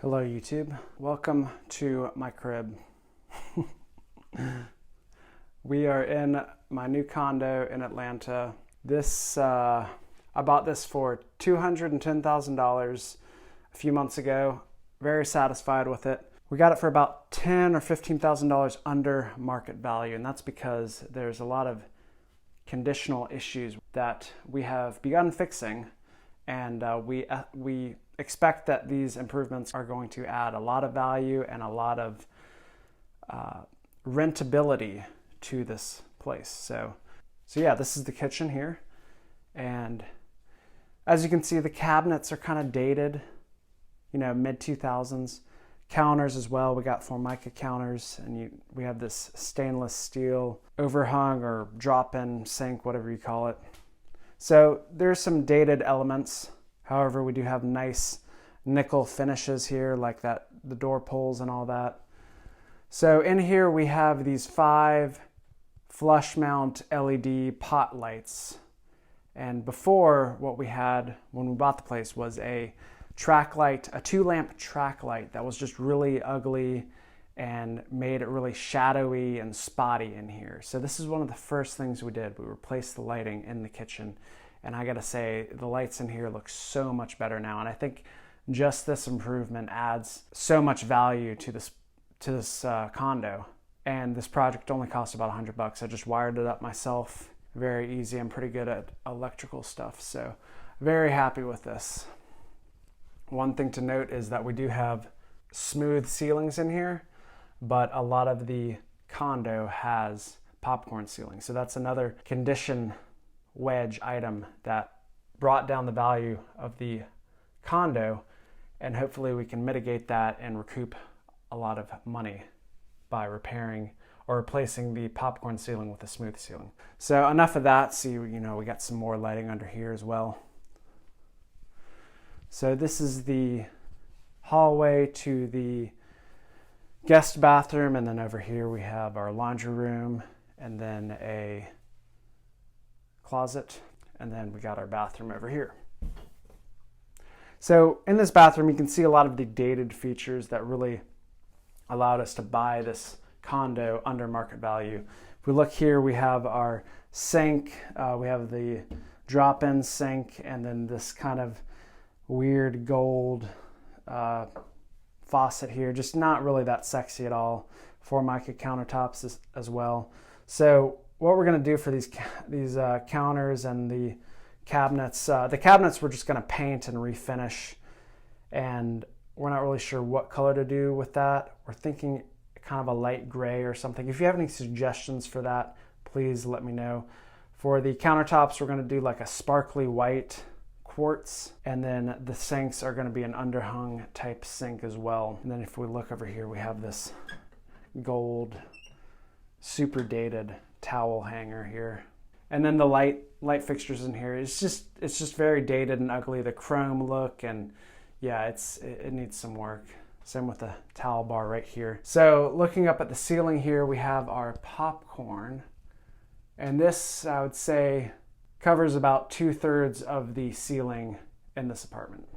Hello YouTube, welcome to my crib. We are in my new condo in Atlanta. I bought this for $210,000 a few months ago. Very satisfied with it. We got it for about $10,000 or $15,000 under market value, and that's because there's a lot of conditional issues that we have begun fixing, and we expect that these improvements are going to add a lot of value and a lot of rentability to this place. So yeah, this is the kitchen here. And as you can see, the cabinets are kind of dated, mid 2000s. Counters as well. We got Formica counters, and we have this stainless steel overhung or drop-in sink, whatever you call it. So there's some dated elements. However, we do have nice nickel finishes here, like the door pulls and all that. So in here we have these 5 flush mount LED pot lights. And before, what we had when we bought the place was a tracklight, a 2-lamp tracklight that was just really ugly and made it really shadowy and spotty in here. So this is one of the first things we did. We replaced the lighting in the kitchen. And I gotta say, the lights in here look so much better now. And I think just this improvement adds so much value to this condo. And this project only cost about $100. I just wired it up myself. Very easy. I'm pretty good at electrical stuff, so very happy with this. One thing to note is that we do have smooth ceilings in here, but a lot of the condo has popcorn ceilings. So that's another condition wedge item that brought down the value of the condo, and hopefully we can mitigate that and recoup a lot of money by repairing or replacing the popcorn ceiling with a smooth ceiling. So enough of that. See, we got some more lighting under here as well. So this is the hallway to the guest bathroom, and then over here we have our laundry room, and then a closet, and then we got our bathroom over here. So in this bathroom, you can see a lot of the dated features that really allowed us to buy this condo under market value. If we look here, we have our sink, we have the drop-in sink, and then this kind of weird gold faucet here, just not really that sexy at all. Formica countertops as well. So what we're going to do for these counters and the cabinets we're just going to paint and refinish, and we're not really sure what color to do with that. We're thinking kind of a light gray or something. If you have any suggestions for that, please let me know. For the countertops, we're going to do like a sparkly white quartz, and then the sinks are going to be an underhung type sink as well. And then if we look over here, we have this gold super dated towel hanger here, and then the light fixtures in here. It's just very dated and ugly, the chrome look, and yeah, it needs some work. Same with the towel bar right here. So looking up at the ceiling here, we have our popcorn, and this, I would say, covers about 2/3 of the ceiling in this apartment.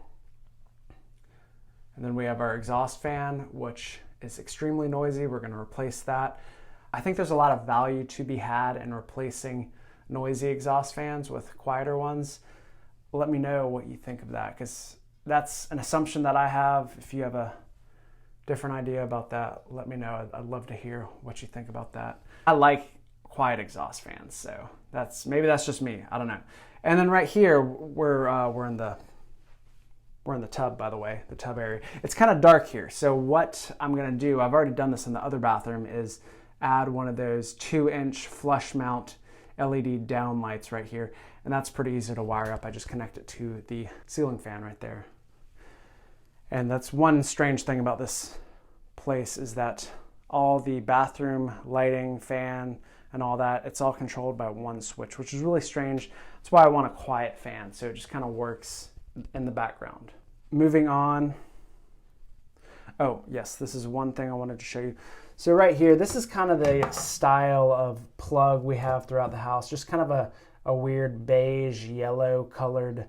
And then we have our exhaust fan, which is extremely noisy. We're going to replace that. I think there's a lot of value to be had in replacing noisy exhaust fans with quieter ones. Let me know what you think of that, because that's an assumption that I have. If you have a different idea about that, let me know. I'd love to hear what you think about that. I like quiet exhaust fans, so maybe that's just me. I don't know. And then right here, we're in the tub, by the way, the tub area. It's kind of dark here, so what I'm gonna do, I've already done this in the other bathroom, is add one of those 2-inch flush mount LED downlights right here, and that's pretty easy to wire up. I just connect it to the ceiling fan right there. And that's one strange thing about this place, is that all the bathroom lighting, fan, and all that, it's all controlled by one switch, which is really strange. That's why I want a quiet fan, so it just kind of works in the background. Moving on. Oh yes, this is one thing I wanted to show you. So right here, this is kind of the style of plug we have throughout the house, just kind of a weird beige yellow colored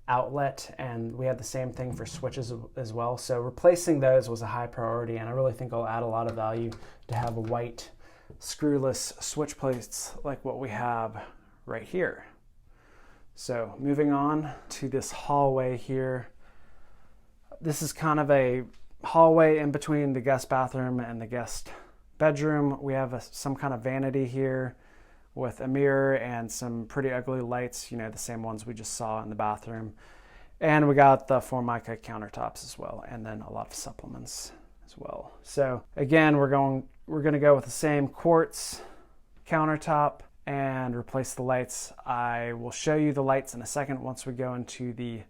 outlet, and we had the same thing for switches as well. So replacing those was a high priority, and I really think it'll add a lot of value to have a white screwless switch plates like what we have right here. So moving on to this hallway here. This is kind of a hallway in between the guest bathroom and the guest bedroom. We have some kind of vanity here with a mirror and some pretty ugly lights, you know, the same ones we just saw in the bathroom. And we got the Formica countertops as well, and then a lot of supplements as well. So again, we're going to go with the same quartz countertop and replace the lights. I will show you the lights in a second once we go into the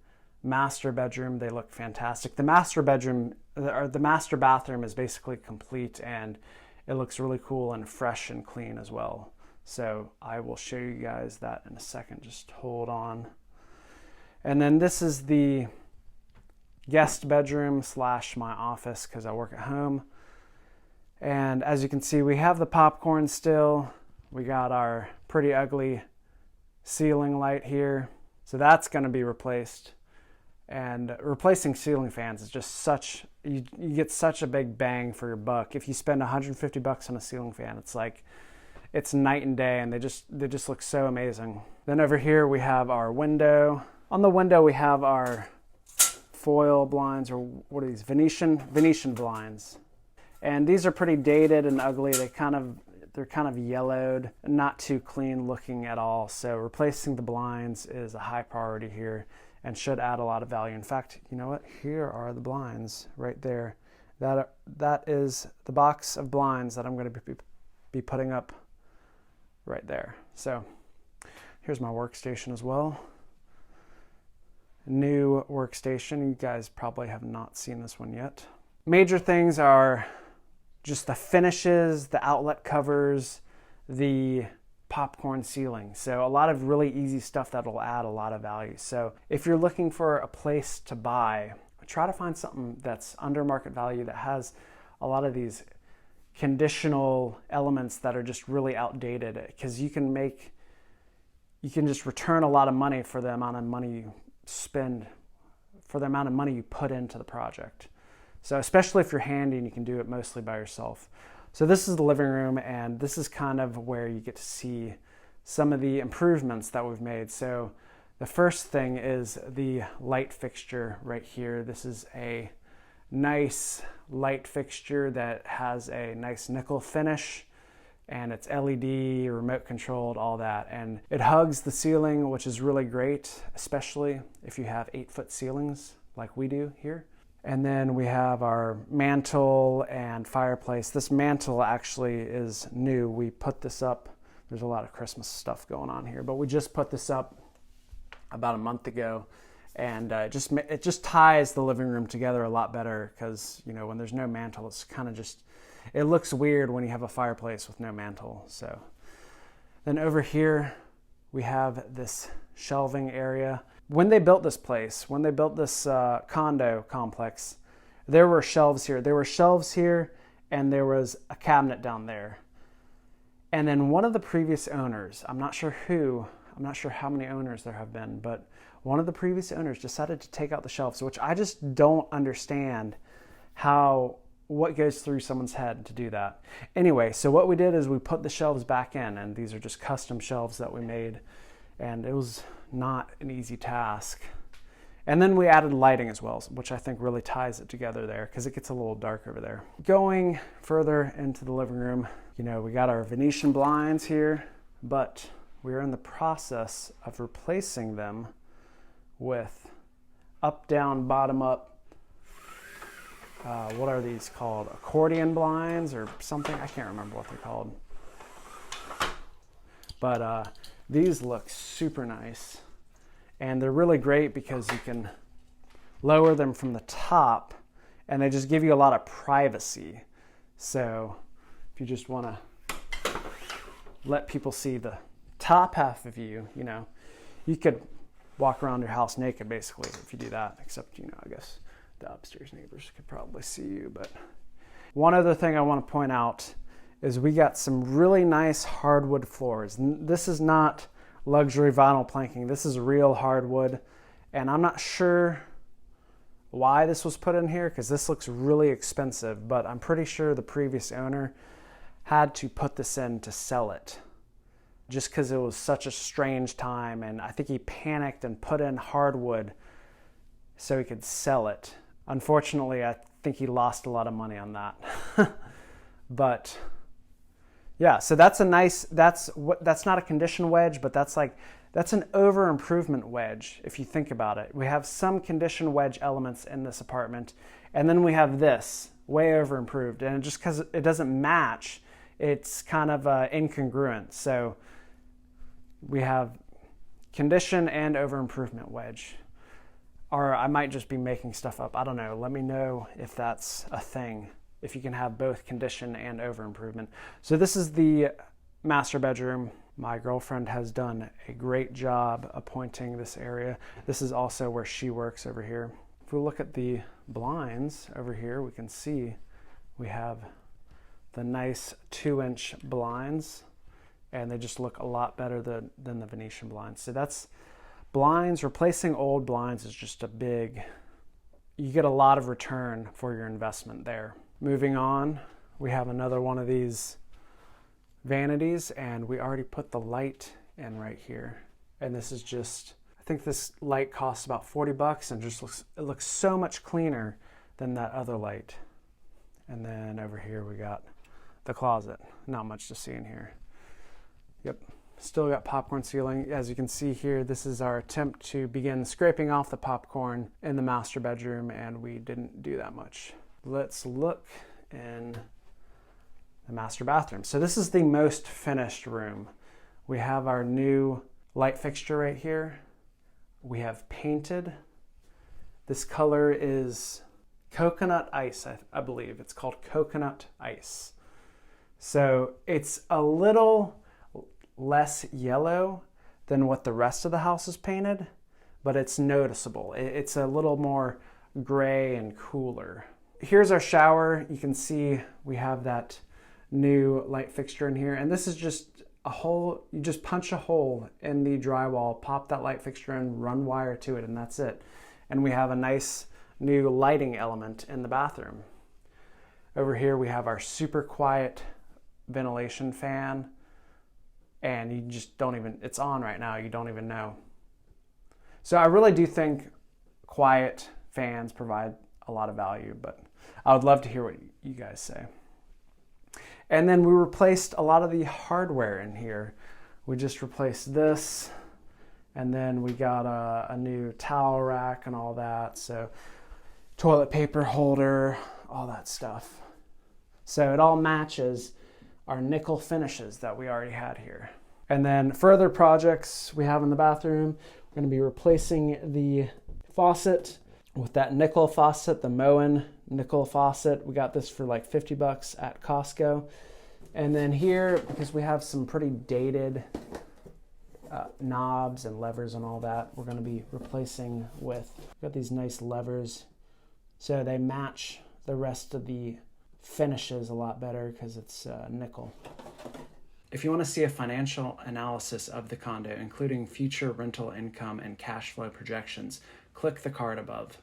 master bedroom. They look fantastic. The master bedroom, or the master bathroom, is basically complete, and it looks really cool and fresh and clean as well. So I will show you guys that in a second. Just hold on. And then this is the guest bedroom / my office, because I work at home. And as you can see, we have the popcorn still. We got our pretty ugly ceiling light here. So that's going to be replaced. And replacing ceiling fans is just such, you get such a big bang for your buck. If you spend $150 on a ceiling fan, it's like, it's night and day, and they just look so amazing. Then over here we have our window. On the window we have our foil blinds, or what are these? Venetian blinds. And these are pretty dated and ugly. They're kind of yellowed, not too clean looking at all. So replacing the blinds is a high priority here and should add a lot of value. In fact, you know what? Here are the blinds right there. That is the box of blinds that I'm going to be putting up right there. So here's my workstation as well. New workstation. You guys probably have not seen this one yet. Major things are just the finishes, the outlet covers, the popcorn ceiling. So a lot of really easy stuff that will add a lot of value. So if you're looking for a place to buy, try to find something that's under market value, that has a lot of these conditional elements that are just really outdated, because you can just return a lot of money for the amount of money you spend, for the amount of money you put into the project. So especially if you're handy and you can do it mostly by yourself. So this is the living room, and this is kind of where you get to see some of the improvements that we've made. So the first thing is the light fixture right here. This is a nice light fixture that has a nice nickel finish, and it's LED, remote controlled, all that. And it hugs the ceiling, which is really great, especially if you have 8-foot ceilings like we do here. And then we have our mantle and fireplace. This mantle actually is new. We put this up. There's a lot of Christmas stuff going on here, but we just put this up about a month ago. And it just ties the living room together a lot better, because, you know, when there's no mantle, it's kind of just, it looks weird when you have a fireplace with no mantle. So then over here, we have this shelving area. When they built this place, when they built this condo complex, there were shelves here. There were shelves here, and there was a cabinet down there. And then one of the previous owners, I'm not sure how many owners there have been, but one of the previous owners decided to take out the shelves, which I just don't understand what goes through someone's head to do that. Anyway, so what we did is we put the shelves back in, and these are just custom shelves that we made, and it was not an easy task. And then we added lighting as well, which I think really ties it together there, because it gets a little dark over there. Going further into the living room, you know, we got our Venetian blinds here, but we're in the process of replacing them with up, down, bottom up, what are these called? Accordion blinds or something? I can't remember what they're called. But these look super nice. And they're really great because you can lower them from the top, and they just give you a lot of privacy. So if you just want to let people see the top half of you, you know, you could walk around your house naked basically if you do that, except, you know, I guess the upstairs neighbors could probably see you. But one other thing I want to point out is we got some really nice hardwood floors. This is not luxury vinyl planking. This is real hardwood, And I'm not sure why this was put in here because this looks really expensive, but I'm pretty sure the previous owner had to put this in to sell it just because it was such a strange time, and I think he panicked and put in hardwood so he could sell it. Unfortunately, I think he lost a lot of money on that. But yeah, so that's a nice, that's not a condition wedge, but that's an over improvement wedge if you think about it. We have some condition wedge elements in this apartment, and then we have this way over improved, and just because it doesn't match, it's kind of incongruent. So we have condition and over improvement wedge. Or I might just be making stuff up. I don't know. Let me know if that's a thing, if you can have both condition and over improvement. So this is the master bedroom. My girlfriend has done a great job appointing this area. This is also where she works over here. If we look at the blinds over here, we can see we have the nice 2-inch blinds, and they just look a lot better than the Venetian blinds. So that's blinds. Replacing old blinds is just you get a lot of return for your investment there. Moving on, we have another one of these vanities, and we already put the light in right here. And this is just, I think this light costs about 40 bucks and just looks so much cleaner than that other light. And then over here we got the closet. Not much to see in here. Yep, still got popcorn ceiling. As you can see here, this is our attempt to begin scraping off the popcorn in the master bedroom, and we didn't do that much. Let's look in the master bathroom. So this is the most finished room. We have our new light fixture right here. We have painted. This color is coconut ice, I believe. It's called coconut ice. So it's a little less yellow than what the rest of the house is painted, but it's noticeable. It's a little more gray and cooler. Here's our shower. You can see we have that new light fixture in here, and this is just a hole. You just punch a hole in the drywall, pop that light fixture in, run wire to it, and that's it. And we have a nice new lighting element in the bathroom. Over here we have our super quiet ventilation fan, and you just don't even, it's on right now, you don't even know. So I really do think quiet fans provide a lot of value, but I would love to hear what you guys say. And then we replaced a lot of the hardware in here. We just replaced this, and then we got a new towel rack and all that. So toilet paper holder, all that stuff. So it all matches our nickel finishes that we already had here. And then further projects we have in the bathroom, we're going to be replacing the faucet with that nickel faucet, the Moen nickel faucet. We got this for like 50 bucks at Costco. And then here, because we have some pretty dated knobs and levers and all that, we're going to be replacing with, got these nice levers so they match the rest of the finishes a lot better because it's nickel. If you want to see a financial analysis of the condo, including future rental income and cash flow projections, click the card above.